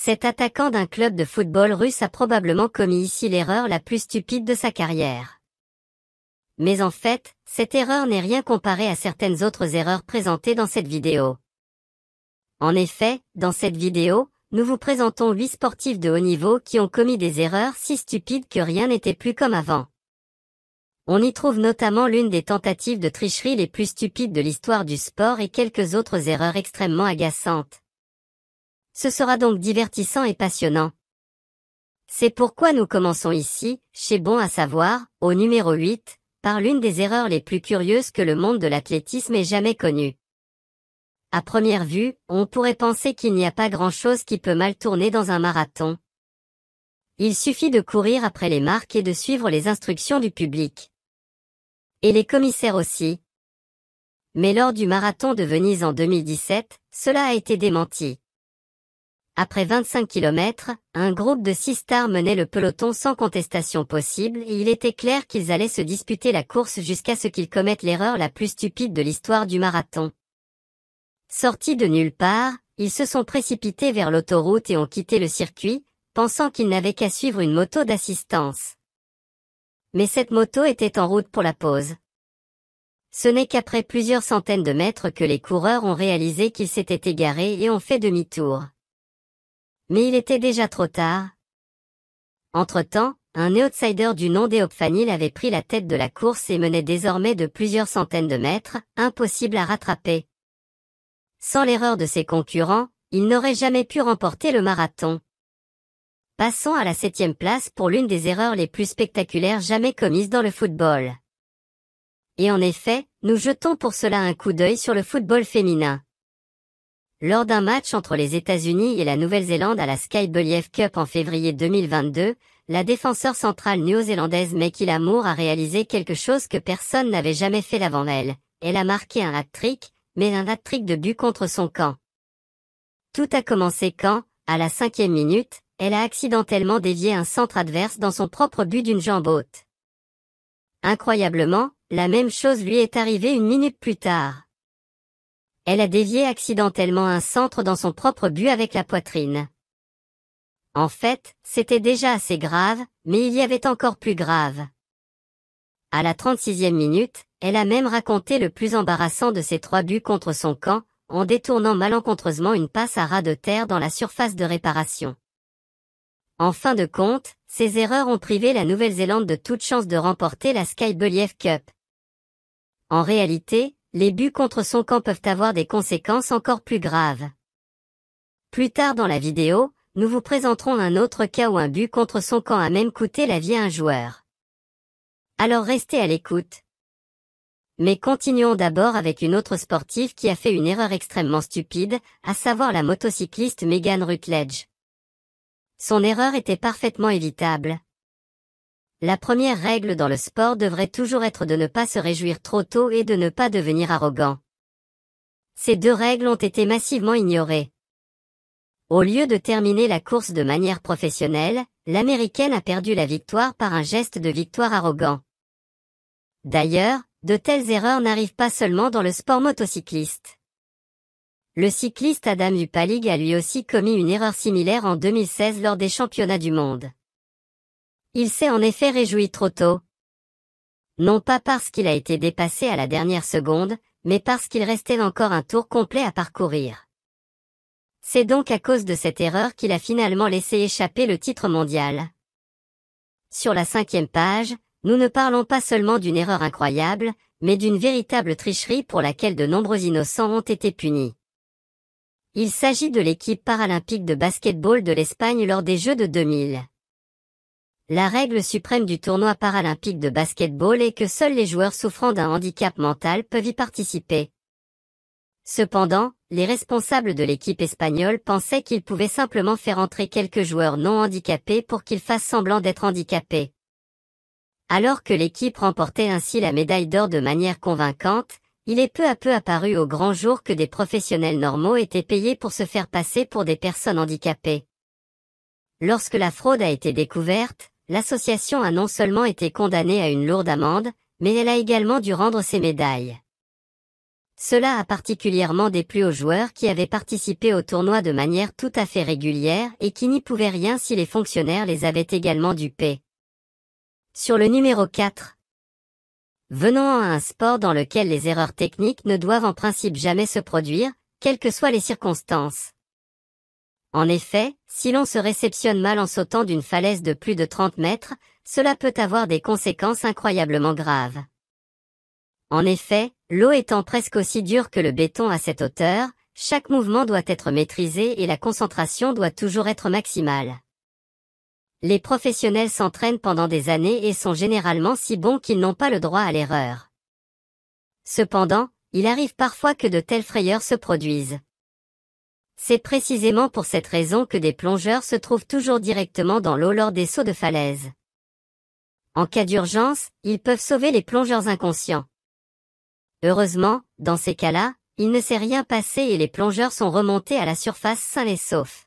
Cet attaquant d'un club de football russe a probablement commis ici l'erreur la plus stupide de sa carrière. Mais en fait, cette erreur n'est rien comparée à certaines autres erreurs présentées dans cette vidéo. En effet, dans cette vidéo, nous vous présentons 8 sportifs de haut niveau qui ont commis des erreurs si stupides que rien n'était plus comme avant. On y trouve notamment l'une des tentatives de tricherie les plus stupides de l'histoire du sport et quelques autres erreurs extrêmement agaçantes. Ce sera donc divertissant et passionnant. C'est pourquoi nous commençons ici, chez Bon à savoir, au numéro 8, par l'une des erreurs les plus curieuses que le monde de l'athlétisme ait jamais connue. À première vue, on pourrait penser qu'il n'y a pas grand-chose qui peut mal tourner dans un marathon. Il suffit de courir après les marques et de suivre les instructions du public. Et les commissaires aussi. Mais lors du marathon de Venise en 2017, cela a été démenti. Après 25 km, un groupe de 6 stars menait le peloton sans contestation possible et il était clair qu'ils allaient se disputer la course jusqu'à ce qu'ils commettent l'erreur la plus stupide de l'histoire du marathon. Sortis de nulle part, ils se sont précipités vers l'autoroute et ont quitté le circuit, pensant qu'ils n'avaient qu'à suivre une moto d'assistance. Mais cette moto était en route pour la pause. Ce n'est qu'après plusieurs centaines de mètres que les coureurs ont réalisé qu'ils s'étaient égarés et ont fait demi-tour. Mais il était déjà trop tard. Entre-temps, un outsider du nom d'Eopfanil avait pris la tête de la course et menait désormais de plusieurs centaines de mètres, impossible à rattraper. Sans l'erreur de ses concurrents, il n'aurait jamais pu remporter le marathon. Passons à la 7e place pour l'une des erreurs les plus spectaculaires jamais commises dans le football. Et en effet, nous jetons pour cela un coup d'œil sur le football féminin. Lors d'un match entre les États-Unis et la Nouvelle-Zélande à la Sky Believ Cup en février 2022, la défenseur centrale néo-zélandaise Mekila Moore a réalisé quelque chose que personne n'avait jamais fait avant elle. Elle a marqué un hat-trick, mais un hat-trick de but contre son camp. Tout a commencé quand, à la 5e minute, elle a accidentellement dévié un centre adverse dans son propre but d'une jambe haute. Incroyablement, la même chose lui est arrivée une minute plus tard. Elle a dévié accidentellement un centre dans son propre but avec la poitrine. En fait, c'était déjà assez grave, mais il y avait encore plus grave. À la 36e minute, elle a même raconté le plus embarrassant de ses 3 buts contre son camp, en détournant malencontreusement une passe à ras de terre dans la surface de réparation. En fin de compte, ces erreurs ont privé la Nouvelle-Zélande de toute chance de remporter la Sky Believ Cup. En réalité, les buts contre son camp peuvent avoir des conséquences encore plus graves. Plus tard dans la vidéo, nous vous présenterons un autre cas où un but contre son camp a même coûté la vie à un joueur. Alors restez à l'écoute. Mais continuons d'abord avec une autre sportive qui a fait une erreur extrêmement stupide, à savoir la motocycliste Megan Rutledge. Son erreur était parfaitement évitable. La première règle dans le sport devrait toujours être de ne pas se réjouir trop tôt et de ne pas devenir arrogant. Ces 2 règles ont été massivement ignorées. Au lieu de terminer la course de manière professionnelle, l'Américaine a perdu la victoire par un geste de victoire arrogant. D'ailleurs, de telles erreurs n'arrivent pas seulement dans le sport motocycliste. Le cycliste Adam Upalig a lui aussi commis une erreur similaire en 2016 lors des championnats du monde. Il s'est en effet réjoui trop tôt. Non pas parce qu'il a été dépassé à la dernière seconde, mais parce qu'il restait encore un tour complet à parcourir. C'est donc à cause de cette erreur qu'il a finalement laissé échapper le titre mondial. Sur la 5e page, nous ne parlons pas seulement d'une erreur incroyable, mais d'une véritable tricherie pour laquelle de nombreux innocents ont été punis. Il s'agit de l'équipe paralympique de basket-ball de l'Espagne lors des Jeux de 2000. La règle suprême du tournoi paralympique de basket-ball est que seuls les joueurs souffrant d'un handicap mental peuvent y participer. Cependant, les responsables de l'équipe espagnole pensaient qu'ils pouvaient simplement faire entrer quelques joueurs non handicapés pour qu'ils fassent semblant d'être handicapés. Alors que l'équipe remportait ainsi la médaille d'or de manière convaincante, il est peu à peu apparu au grand jour que des professionnels normaux étaient payés pour se faire passer pour des personnes handicapées. Lorsque la fraude a été découverte, l'association a non seulement été condamnée à une lourde amende, mais elle a également dû rendre ses médailles. Cela a particulièrement déplu aux joueurs qui avaient participé au tournoi de manière tout à fait régulière et qui n'y pouvaient rien si les fonctionnaires les avaient également dupés. Sur le numéro 4. Venons à un sport dans lequel les erreurs techniques ne doivent en principe jamais se produire, quelles que soient les circonstances. En effet, si l'on se réceptionne mal en sautant d'une falaise de plus de 30 mètres, cela peut avoir des conséquences incroyablement graves. En effet, l'eau étant presque aussi dure que le béton à cette hauteur, chaque mouvement doit être maîtrisé et la concentration doit toujours être maximale. Les professionnels s'entraînent pendant des années et sont généralement si bons qu'ils n'ont pas le droit à l'erreur. Cependant, il arrive parfois que de telles frayeurs se produisent. C'est précisément pour cette raison que des plongeurs se trouvent toujours directement dans l'eau lors des sauts de falaise. En cas d'urgence, ils peuvent sauver les plongeurs inconscients. Heureusement, dans ces cas-là, il ne s'est rien passé et les plongeurs sont remontés à la surface sains et saufs.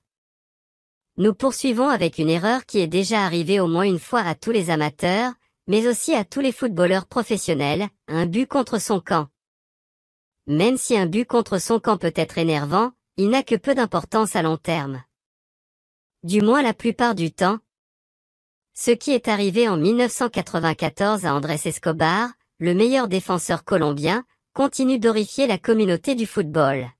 Nous poursuivons avec une erreur qui est déjà arrivée au moins une fois à tous les amateurs, mais aussi à tous les footballeurs professionnels, un but contre son camp. Même si un but contre son camp peut être énervant, il n'a que peu d'importance à long terme. Du moins la plupart du temps. Ce qui est arrivé en 1994 à Andrés Escobar, le meilleur défenseur colombien, continue d'horrifier la communauté du football.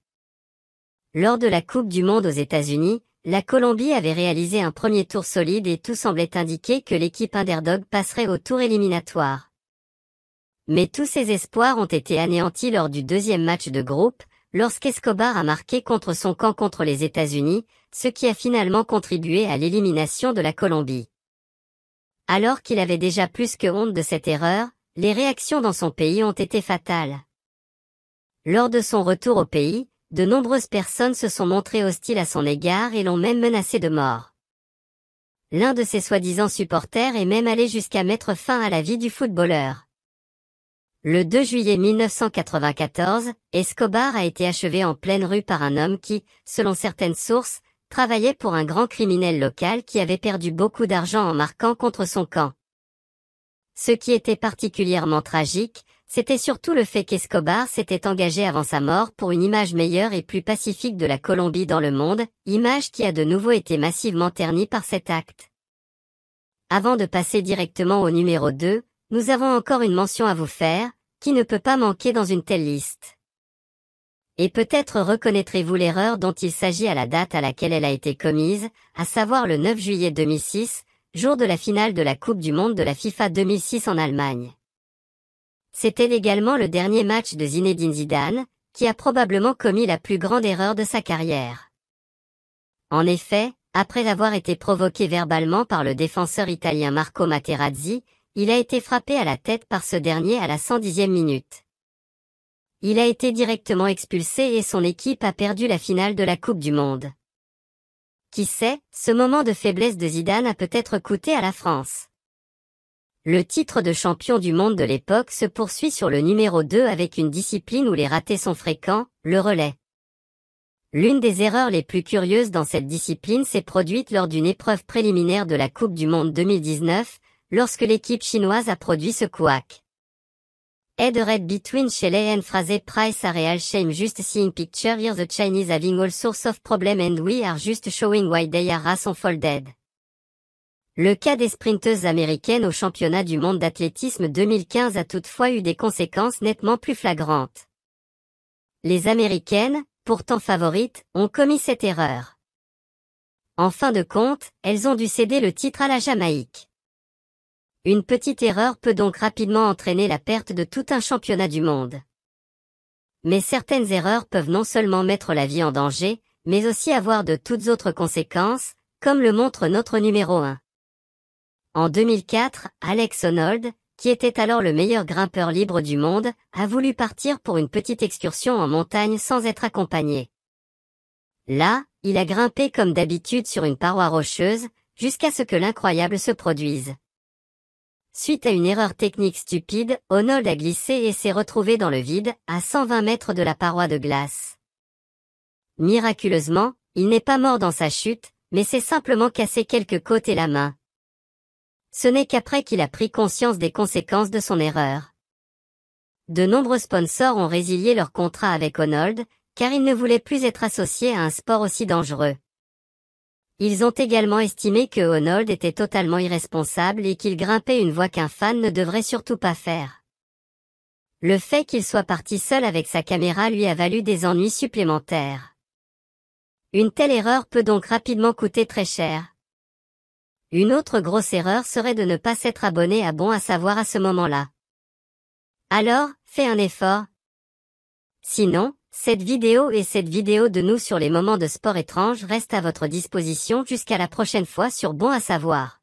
Lors de la Coupe du Monde aux États-Unis, la Colombie avait réalisé un premier tour solide et tout semblait indiquer que l'équipe underdog passerait au tour éliminatoire. Mais tous ces espoirs ont été anéantis lors du deuxième match de groupe, lorsqu'Escobar a marqué contre son camp contre les États-Unis, ce qui a finalement contribué à l'élimination de la Colombie. Alors qu'il avait déjà plus que honte de cette erreur, les réactions dans son pays ont été fatales. Lors de son retour au pays, de nombreuses personnes se sont montrées hostiles à son égard et l'ont même menacé de mort. L'un de ses soi-disant supporters est même allé jusqu'à mettre fin à la vie du footballeur. Le 2 juillet 1994, Escobar a été achevé en pleine rue par un homme qui, selon certaines sources, travaillait pour un grand criminel local qui avait perdu beaucoup d'argent en marquant contre son camp. Ce qui était particulièrement tragique, c'était surtout le fait qu'Escobar s'était engagé avant sa mort pour une image meilleure et plus pacifique de la Colombie dans le monde, image qui a de nouveau été massivement ternie par cet acte. Avant de passer directement au numéro 2, nous avons encore une mention à vous faire, qui ne peut pas manquer dans une telle liste. Et peut-être reconnaîtrez-vous l'erreur dont il s'agit à la date à laquelle elle a été commise, à savoir le 9 juillet 2006, jour de la finale de la Coupe du Monde de la FIFA 2006 en Allemagne. C'était également le dernier match de Zinedine Zidane, qui a probablement commis la plus grande erreur de sa carrière. En effet, après avoir été provoqué verbalement par le défenseur italien Marco Materazzi, il a été frappé à la tête par ce dernier à la 110e minute. Il a été directement expulsé et son équipe a perdu la finale de la Coupe du Monde. Qui sait, ce moment de faiblesse de Zidane a peut-être coûté à la France. Le titre de champion du monde de l'époque se poursuit sur le numéro 2 avec une discipline où les ratés sont fréquents, le relais. L'une des erreurs les plus curieuses dans cette discipline s'est produite lors d'une épreuve préliminaire de la Coupe du Monde 2019, lorsque l'équipe chinoise a produit ce couac. Head red between Shelley and Phrase Price a real shame just seeing picture here the Chinese having all sorts of problem and we are just showing why they are so folded. Le cas des sprinteuses américaines au championnat du monde d'athlétisme 2015 a toutefois eu des conséquences nettement plus flagrantes. Les Américaines, pourtant favorites, ont commis cette erreur. En fin de compte, elles ont dû céder le titre à la Jamaïque. Une petite erreur peut donc rapidement entraîner la perte de tout un championnat du monde. Mais certaines erreurs peuvent non seulement mettre la vie en danger, mais aussi avoir de toutes autres conséquences, comme le montre notre numéro 1. En 2004, Alex Honnold, qui était alors le meilleur grimpeur libre du monde, a voulu partir pour une petite excursion en montagne sans être accompagné. Là, il a grimpé comme d'habitude sur une paroi rocheuse, jusqu'à ce que l'incroyable se produise. Suite à une erreur technique stupide, Honnold a glissé et s'est retrouvé dans le vide, à 120 mètres de la paroi de glace. Miraculeusement, il n'est pas mort dans sa chute, mais s'est simplement cassé quelques côtes et la main. Ce n'est qu'après qu'il a pris conscience des conséquences de son erreur. De nombreux sponsors ont résilié leur contrat avec Honnold, car ils ne voulaient plus être associés à un sport aussi dangereux. Ils ont également estimé que Honnold était totalement irresponsable et qu'il grimpait une voie qu'un fan ne devrait surtout pas faire. Le fait qu'il soit parti seul avec sa caméra lui a valu des ennuis supplémentaires. Une telle erreur peut donc rapidement coûter très cher. Une autre grosse erreur serait de ne pas s'être abonné à Bon à savoir à ce moment-là. Alors, fais un effort. Sinon, cette vidéo et cette vidéo de nous sur les moments de sport étranges restent à votre disposition jusqu'à la prochaine fois sur Bon à savoir.